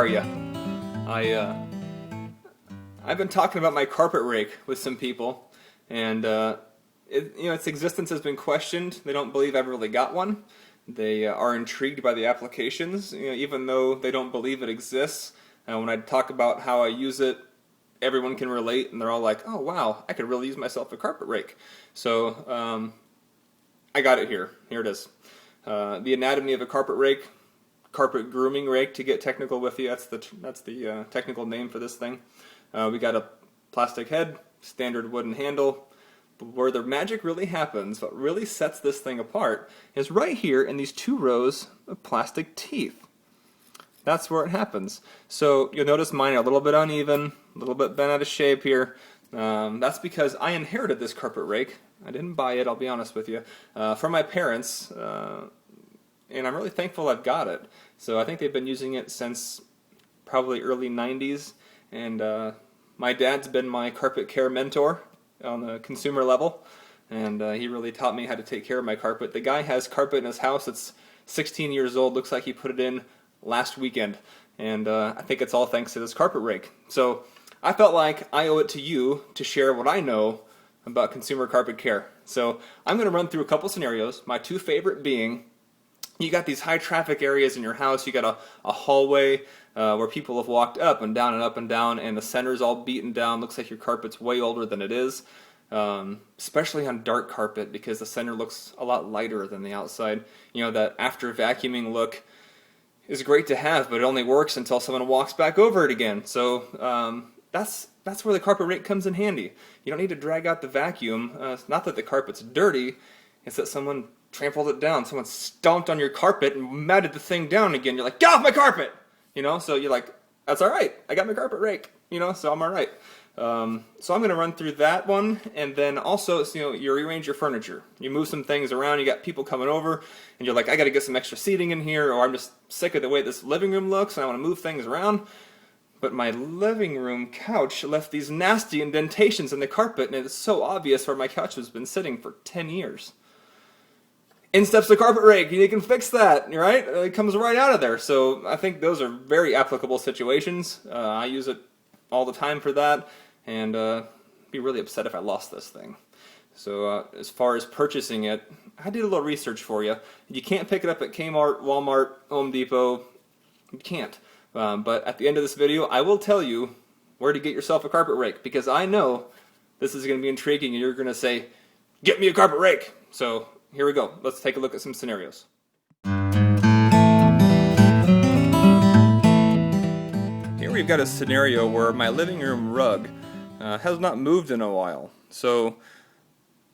are you? I've been talking about my carpet rake with some people, and its existence has been questioned. They don't believe I've really got one. They are intrigued by the applications, even though they don't believe it exists. And when I talk about how I use it, everyone can relate, and they're all like, "Oh wow, I could really use myself a carpet rake." So I got it here. Here it is. The anatomy of a carpet rake. Carpet Grooming Rake, to get technical with you. That's the technical name for this thing. We got a plastic head, standard wooden handle. But where the magic really happens, what really sets this thing apart, is right here in these two rows of plastic teeth. That's where it happens. So you'll notice mine are a little bit uneven, a little bit bent out of shape here. That's because I inherited this carpet rake. I didn't buy it, I'll be honest with you, from my parents. And I'm really thankful I've got it. So I think they've been using it since probably early 90s, and my dad's been my carpet care mentor on the consumer level, and he really taught me how to take care of my carpet. The guy has carpet in his house that's 16 years old, looks like he put it in last weekend, and I think it's all thanks to this carpet rake. So I felt like I owe it to you to share what I know about consumer carpet care. So I'm going to run through a couple scenarios, my two favorite being, you got these high traffic areas in your house, you got a hallway where people have walked up and down and up and down, and the center's all beaten down, looks like your carpet's way older than it is, especially on dark carpet because the center looks a lot lighter than the outside. You know, that after vacuuming look is great to have, but it only works until someone walks back over it again. So that's where the carpet rake comes in handy. You don't need to drag out the vacuum. It's not that the carpet's dirty, it's that someone trampled it down. Someone stomped on your carpet and matted the thing down again. You're like, get off my carpet! So you're like, that's alright. I got my carpet rake. So I'm alright. So I'm going to run through that one, and then also, you rearrange your furniture. You move some things around, you got people coming over, and you're like, I got to get some extra seating in here, or I'm just sick of the way this living room looks, and I want to move things around. But my living room couch left these nasty indentations in the carpet, and it's so obvious where my couch has been sitting for 10 years. In steps the carpet rake, and you can fix that, right? It comes right out of there. So I think those are very applicable situations. I use it all the time for that, and be really upset if I lost this thing. So as far as purchasing it, I did a little research for you. You can't pick it up at Kmart, Walmart, Home Depot. You can't. But at the end of this video, I will tell you where to get yourself a carpet rake, because I know this is going to be intriguing, and you're going to say, get me a carpet rake! So here we go. Let's take a look at some scenarios. Here we've got a scenario where my living room rug has not moved in a while. So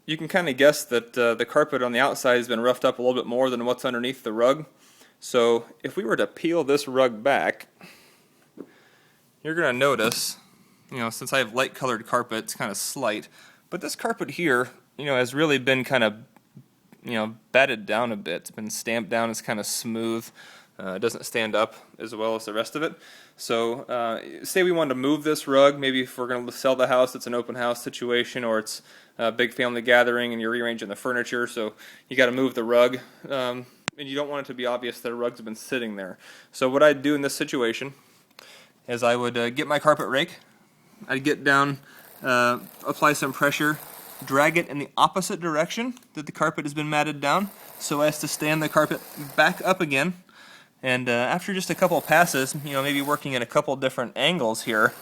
you can kind of guess that the carpet on the outside has been roughed up a little bit more than what's underneath the rug. So if we were to peel this rug back, you're going to notice, since I have light colored carpet, it's kind of slight, but this carpet here, has really been kind of batted down a bit. It's been stamped down. It's kind of smooth. It doesn't stand up as well as the rest of it. So say we wanted to move this rug, maybe if we're going to sell the house, it's an open house situation, or it's a big family gathering and you're rearranging the furniture, so you got to move the rug, and you don't want it to be obvious that a rug's been sitting there. So what I'd do in this situation is I would get my carpet rake, I'd get down, apply some pressure, drag it in the opposite direction that the carpet has been matted down, so as to stand the carpet back up again. And after just a couple passes, maybe working at a couple different angles here,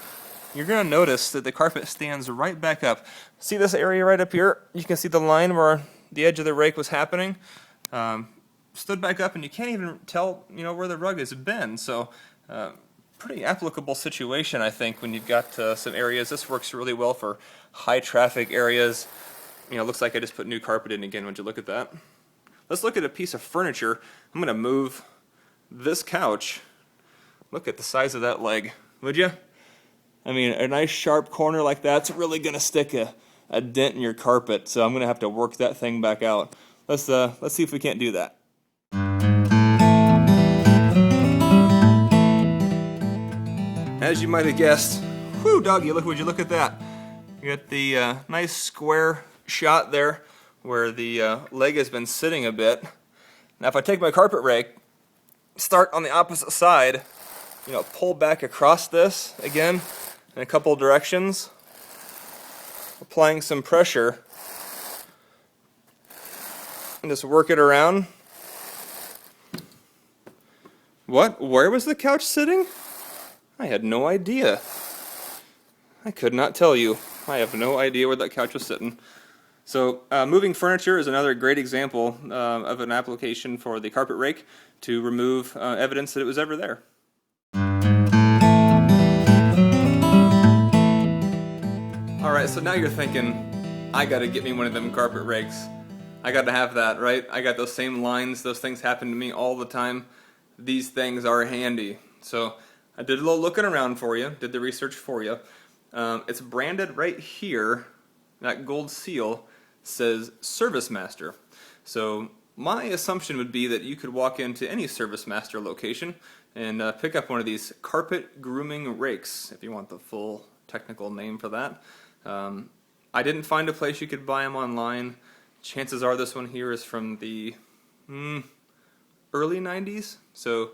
you're going to notice that the carpet stands right back up. See this area right up here? You can see the line where the edge of the rake was happening. Stood back up, and you can't even tell where the rug has been. So pretty applicable situation, I think, when you've got some areas. This works really well for high traffic areas. Looks like I just put new carpet in again. Would you look at that? Let's look at a piece of furniture. I'm going to move this couch. Look at the size of that leg, would you? I mean, a nice sharp corner like that's really going to stick a dent in your carpet, so I'm going to have to work that thing back out. Let's see if we can't do that. As you might have guessed, whew, doggy, would you look at that? You got the nice square shot there where the leg has been sitting a bit. Now if I take my carpet rake, start on the opposite side, pull back across this again in a couple directions, applying some pressure, and just work it around. What? Where was the couch sitting? I had no idea. I could not tell you. I have no idea where that couch was sitting. So moving furniture is another great example of an application for the carpet rake to remove evidence that it was ever there. Alright, so now you're thinking, I gotta get me one of them carpet rakes. I gotta have that, right? I got those same lines, those things happen to me all the time. These things are handy. So I did a little looking around for you, did the research for you. It's branded right here, that gold seal says Service Master. So my assumption would be that you could walk into any Service Master location and pick up one of these Carpet Grooming Rakes, if you want the full technical name for that. I didn't find a place you could buy them online. Chances are this one here is from the early 90s. So,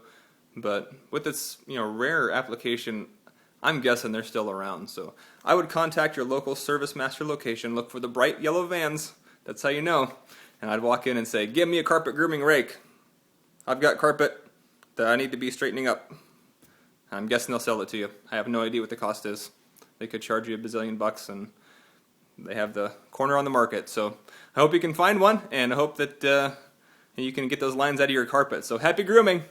but with its rare application, I'm guessing they're still around. So I would contact your local Service Master location, look for the bright yellow vans. That's how you know. And I'd walk in and say, "Give me a carpet grooming rake. I've got carpet that I need to be straightening up." I'm guessing they'll sell it to you. I have no idea what the cost is. They could charge you $1 bazillion bucks, and they have the corner on the market. So I hope you can find one, and I hope that you can get those lines out of your carpet. So happy grooming!